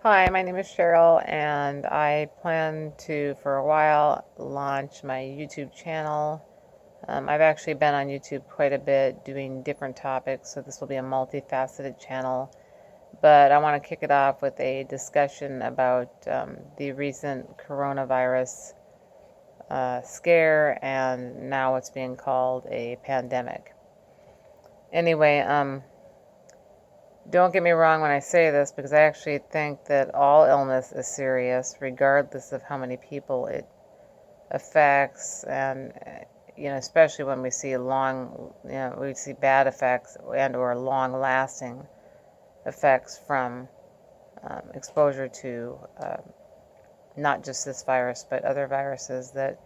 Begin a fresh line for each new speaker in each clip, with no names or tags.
Hi, my name is Cheryl, and I plan to, for a while, launch my YouTube channel. I've actually been on YouTube quite a bit doing different topics, so this will be a multifaceted channel. But I want to kick it off with a discussion about the recent coronavirus scare, and now it's being called a pandemic. Anyway, don't get me wrong when I say this, because I actually think that all illness is serious, regardless of how many people it affects, and especially when we see we see bad effects and/or long-lasting effects from exposure to not just this virus, but other viruses that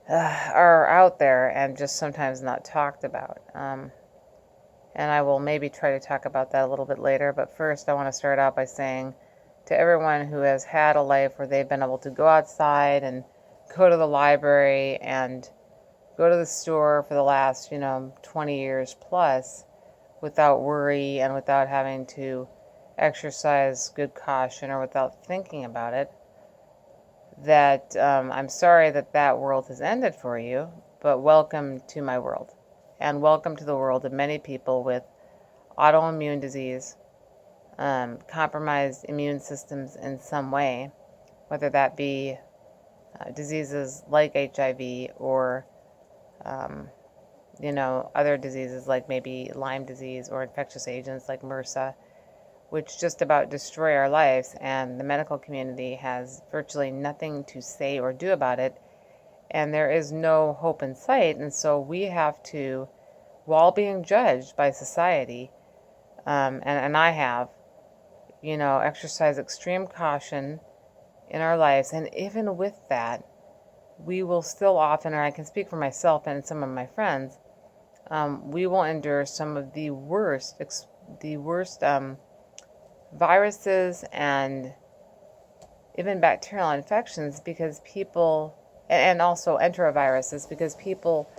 are out there and just sometimes not talked about. And I will maybe try to talk about that a little bit later. But first, I want to start out by saying to everyone who has had a life where they've been able to go outside and go to the library and go to the store for the last, 20 years plus without worry and without having to exercise good caution or without thinking about it, that I'm sorry that world has ended for you, but welcome to my world. And welcome to the world of many people with autoimmune disease, compromised immune systems in some way, whether that be diseases like HIV or, other diseases like maybe Lyme disease or infectious agents like MRSA, which just about destroy our lives, and the medical community has virtually nothing to say or do about it. And there is no hope in sight, and so we have to, while being judged by society, and I have, exercise extreme caution in our lives. And even with that, we will still often, or I can speak for myself and some of my friends, we will endure some of the worst viruses and even bacterial infections because people, and also enteroviruses, because people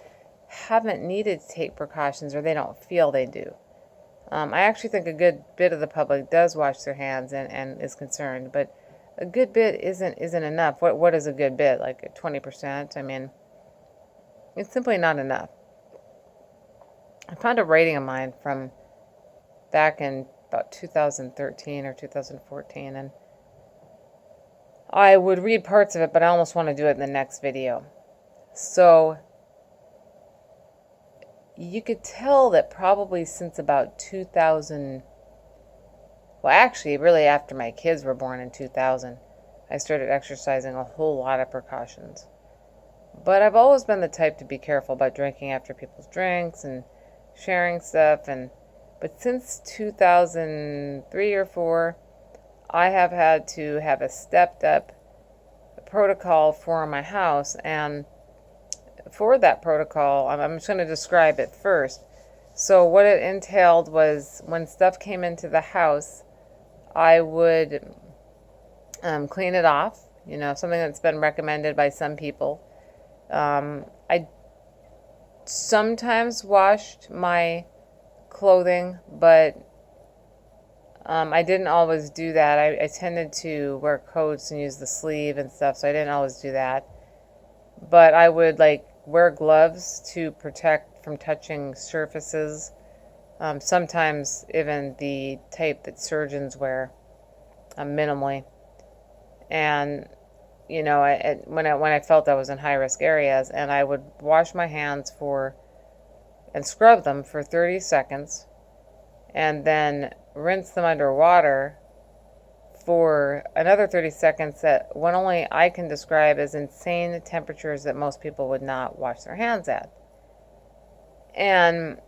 haven't needed to take precautions or they don't feel they do. I actually think a good bit of the public does wash their hands and is concerned, but a good bit isn't enough. What is a good bit? Like 20%? I mean, it's simply not enough. I found a writing of mine from back in about 2013 or 2014, and I would read parts of it, but I almost want to do it in the next video. So you could tell that probably since about 2000, well, actually, really after my kids were born in 2000, I started exercising a whole lot of precautions. But I've always been the type to be careful about drinking after people's drinks and sharing stuff. But since 2003 or 4, I have had to have a stepped up protocol for my house. And for that protocol, I'm just going to describe it first. So what it entailed was when stuff came into the house, I would clean it off, something that's been recommended by some people. I sometimes washed my clothing, but I didn't always do that. I tended to wear coats and use the sleeve and stuff, so I didn't always do that. But I would wear gloves to protect from touching surfaces. Sometimes even the type that surgeons wear, minimally. And when I felt I was in high risk areas, and I would wash my hands and scrub them for 30 seconds, and then rinse them under water for another 30 seconds at what only I can describe as insane temperatures that most people would not wash their hands at. And,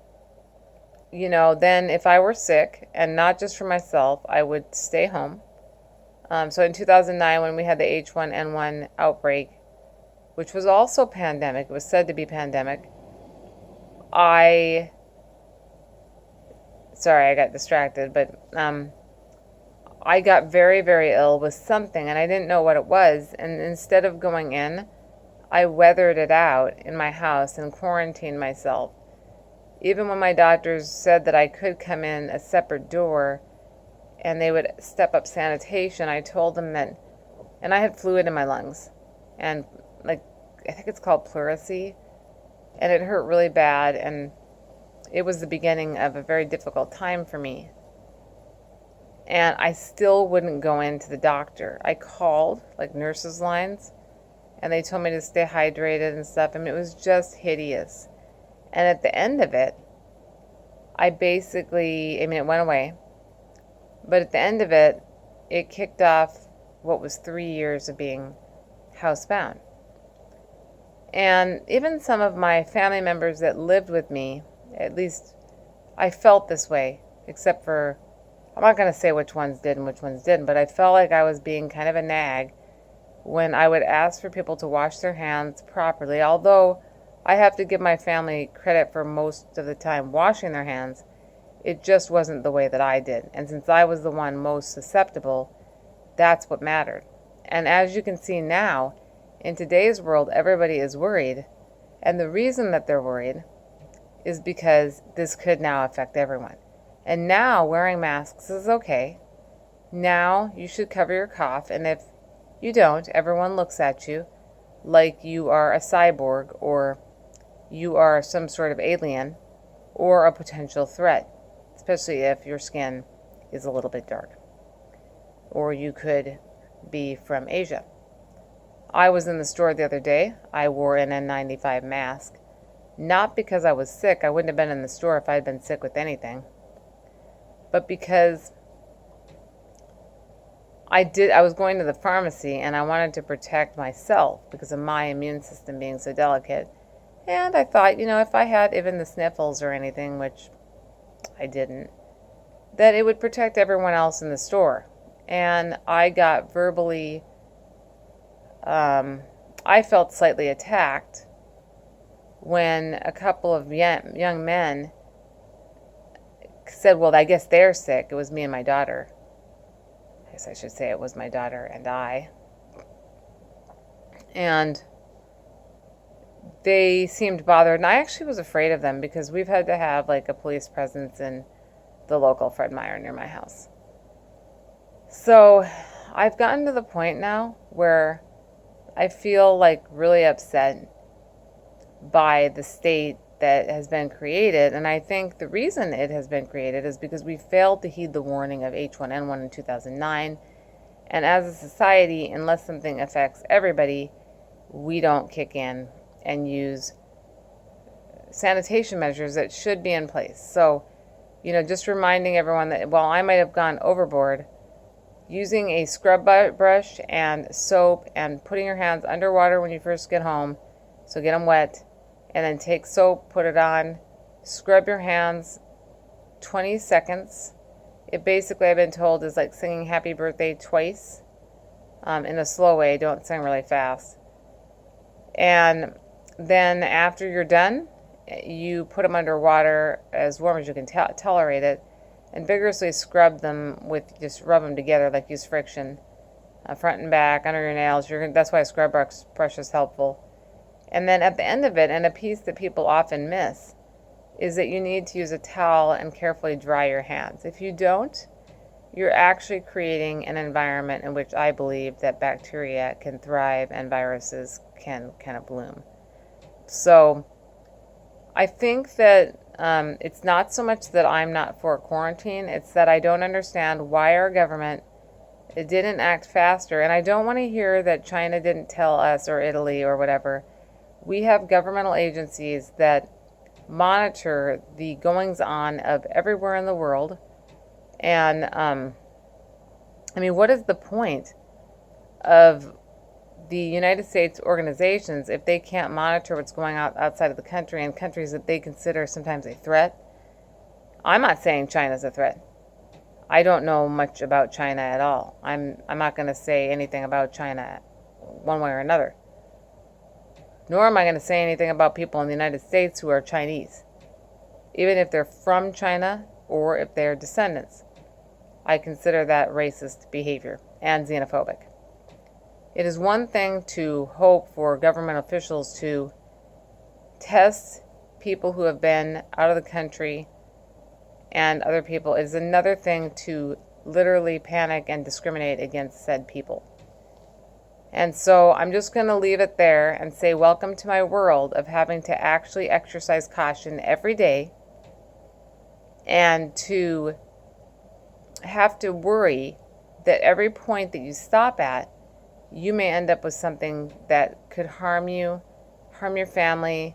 then if I were sick, and not just for myself, I would stay home. So in 2009, when we had the H1N1 outbreak, which was also pandemic, it was said to be pandemic, sorry, I got distracted, but I got very, very ill with something, and I didn't know what it was. And instead of going in, I weathered it out in my house and quarantined myself. Even when my doctors said that I could come in a separate door and they would step up sanitation, I told them that, and I had fluid in my lungs, and like, I think it's called pleurisy, and it hurt really bad, and it was the beginning of a very difficult time for me. And I still wouldn't go into the doctor. I called, like, nurses' lines, and they told me to stay hydrated and stuff. I mean, it was just hideous. And at the end of it, it went away. But at the end of it, it kicked off what was 3 years of being housebound. And even some of my family members that lived with me, at least I felt this way, except for, I'm not going to say which ones did and which ones didn't, but I felt like I was being kind of a nag when I would ask for people to wash their hands properly. Although I have to give my family credit for most of the time washing their hands, it just wasn't the way that I did. And since I was the one most susceptible, that's what mattered. And as you can see now, in today's world, everybody is worried. And the reason that they're worried is because this could now affect everyone. And now wearing masks is okay. Now you should cover your cough. And if you don't, everyone looks at you like you are a cyborg, or you are some sort of alien, or a potential threat, especially if your skin is a little bit dark. Or you could be from Asia. I was in the store the other day. I wore an N95 mask. Not because I was sick. I wouldn't have been in the store if I had been sick with anything. But because I was going to the pharmacy and I wanted to protect myself because of my immune system being so delicate. And I thought, if I had even the sniffles or anything, which I didn't, that it would protect everyone else in the store. And I got verbally, I felt slightly attacked when a couple of young men said, well, I guess they're sick. It was me and my daughter. I guess I should say it was my daughter and I. And they seemed bothered. And I actually was afraid of them because we've had to have like a police presence in the local Fred Meyer near my house. So I've gotten to the point now where I feel like really upset by the state that has been created. And I think the reason it has been created is because we failed to heed the warning of H1N1 in 2009. And as a society, unless something affects everybody, we don't kick in and use sanitation measures that should be in place. So, just reminding everyone that while I might have gone overboard, using a scrub brush and soap and putting your hands underwater when you first get home, so get them wet, and then take soap, put it on, scrub your hands 20 seconds. It basically, I've been told, is like singing happy birthday twice in a slow way. Don't sing really fast. And then after you're done, you put them under water as warm as you can tolerate it, and vigorously scrub them just rub them together, like use friction, front and back, under your nails. That's why a scrub brush is helpful. And then at the end of it, and a piece that people often miss, is that you need to use a towel and carefully dry your hands. If you don't, you're actually creating an environment in which I believe that bacteria can thrive and viruses can kind of bloom. So I think that it's not so much that I'm not for quarantine, it's that I don't understand why our government didn't act faster. And I don't want to hear that China didn't tell us, or Italy or whatever. We have governmental agencies that monitor the goings-on of everywhere in the world. And, what is the point of the United States organizations if they can't monitor what's going on outside of the country and countries that they consider sometimes a threat? I'm not saying China's a threat. I don't know much about China at all. I'm not going to say anything about China one way or another. Nor am I going to say anything about people in the United States who are Chinese, even if they're from China or if they're descendants. I consider that racist behavior and xenophobic. It is one thing to hope for government officials to test people who have been out of the country and other people. It is another thing to literally panic and discriminate against said people. And so I'm just going to leave it there and say welcome to my world of having to actually exercise caution every day and to have to worry that every point that you stop at, you may end up with something that could harm you, harm your family,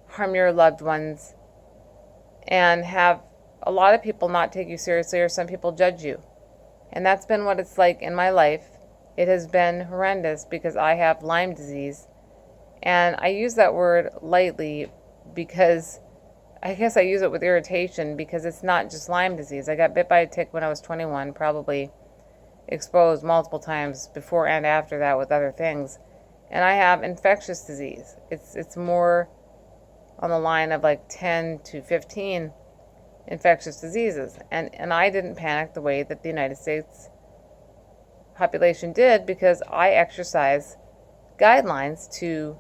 harm your loved ones, and have a lot of people not take you seriously, or some people judge you. And that's been what it's like in my life. It has been horrendous because I have Lyme disease. And I use that word lightly because I guess I use it with irritation, because it's not just Lyme disease. I got bit by a tick when I was 21, probably exposed multiple times before and after that with other things. And I have infectious disease. It's more on the line of like 10 to 15 infectious diseases. And I didn't panic the way that the United States population did, because I exercise guidelines to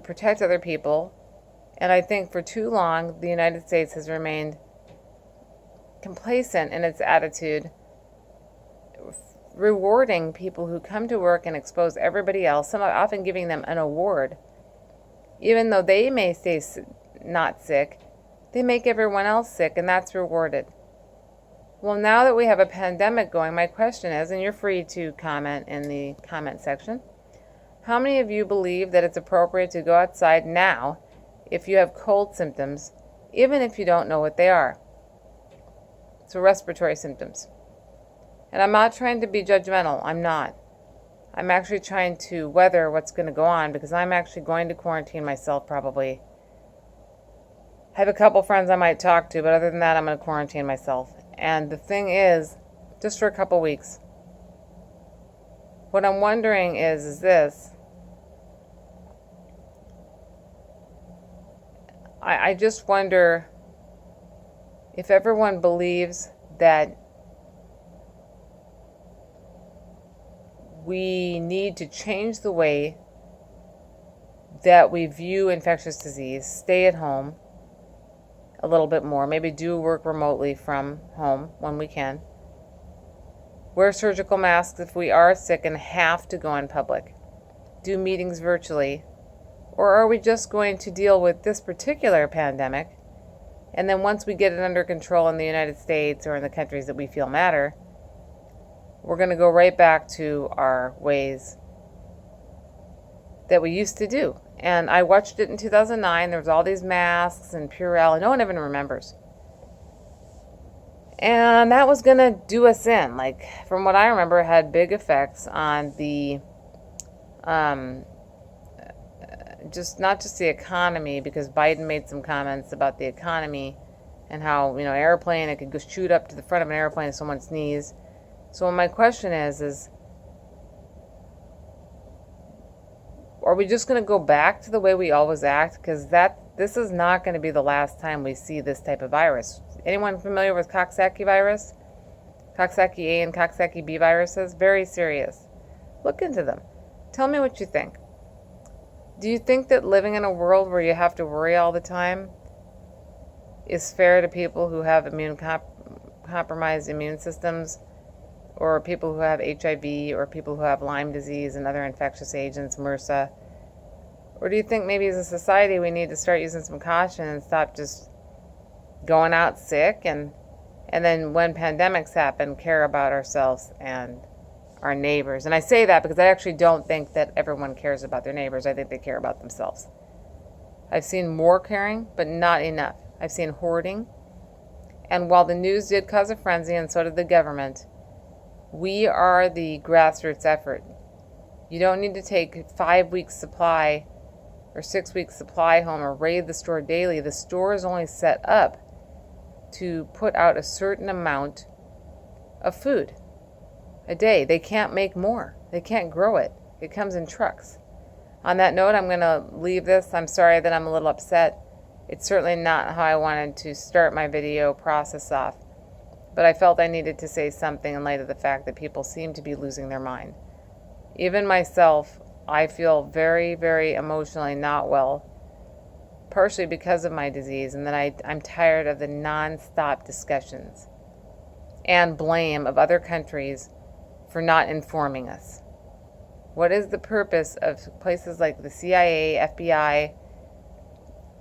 protect other people. And I think for too long, the United States has remained complacent in its attitude, rewarding people who come to work and expose everybody else, some often giving them an award. Even though they may stay not sick, they make everyone else sick, and that's rewarded. Well, now that we have a pandemic going, my question is, and you're free to comment in the comment section, how many of you believe that it's appropriate to go outside now if you have cold symptoms, even if you don't know what they are? So respiratory symptoms. And I'm not trying to be judgmental. I'm not. I'm actually trying to weather what's going to go on, because I'm actually going to quarantine myself probably. I have a couple friends I might talk to, but other than that, I'm going to quarantine myself. And the thing is, just for a couple weeks. What I'm wondering is this. I just wonder if everyone believes that we need to change the way that we view infectious disease, stay at home a little bit more, maybe do work remotely from home when we can, wear surgical masks if we are sick and have to go in public, do meetings virtually, or are we just going to deal with this particular pandemic, and then once we get it under control in the United States or in the countries that we feel matter, we're going to go right back to our ways that we used to do. And I watched it in 2009. There was all these masks and Purell, and no one even remembers. And that was going to do us in. Like, from what I remember, it had big effects on the, not just the economy, because Biden made some comments about the economy and how, airplane, it could go shoot up to the front of an airplane if someone sneezed. So my question is are we just going to go back to the way we always act? Because this is not going to be the last time we see this type of virus. Anyone familiar with Coxsackie virus? Coxsackie A and Coxsackie B viruses? Very serious. Look into them. Tell me what you think. Do you think that living in a world where you have to worry all the time is fair to people who have compromised immune systems, or people who have HIV, or people who have Lyme disease and other infectious agents, MRSA? Or do you think maybe as a society we need to start using some caution and stop just going out sick, and then when pandemics happen, care about ourselves and our neighbors? And I say that because I actually don't think that everyone cares about their neighbors. I think they care about themselves. I've seen more caring, but not enough. I've seen hoarding. And while the news did cause a frenzy, and so did the government, we are the grassroots effort. You don't need to take 5 weeks supply or 6 weeks supply home or raid the store daily. The store is only set up to put out a certain amount of food a day. They can't make more. They can't grow it. It comes in trucks. On that note, I'm going to leave this. I'm sorry that I'm a little upset. It's certainly not how I wanted to start my video process off. But I felt I needed to say something in light of the fact that people seem to be losing their mind. Even myself, I feel very, very emotionally not well, partially because of my disease, and that I'm tired of the non-stop discussions and blame of other countries for not informing us. What is the purpose of places like the CIA, FBI,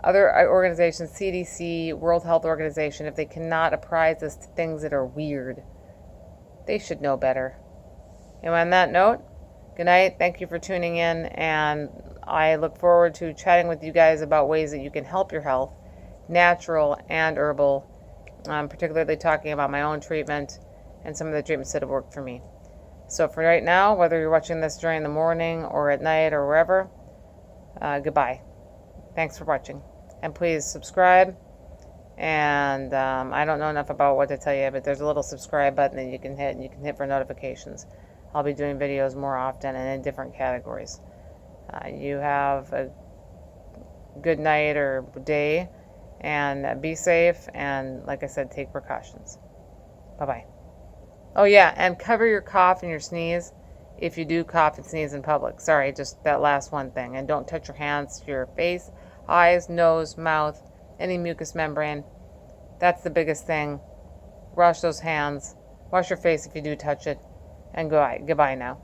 other organizations, CDC, World Health Organization, if they cannot apprise us to things that are weird? They should know better. And on that note, good night. Thank you for tuning in, and I look forward to chatting with you guys about ways that you can help your health, natural and herbal. I'm particularly talking about my own treatment and some of the treatments that have worked for me. So for right now, whether you're watching this during the morning or at night or wherever, goodbye. Thanks for watching. And please subscribe. And I don't know enough about what to tell you, but there's a little subscribe button that you can hit, and you can hit for notifications. I'll be doing videos more often and in different categories. You have a good night or day, and be safe, and like I said, take precautions. Bye-bye. Oh yeah, and cover your cough and your sneeze if you do cough and sneeze in public. Sorry, just that last one thing. And don't touch your hands to your face, eyes, nose, mouth, any mucous membrane. That's the biggest thing. Wash those hands. Wash your face if you do touch it. And goodbye now.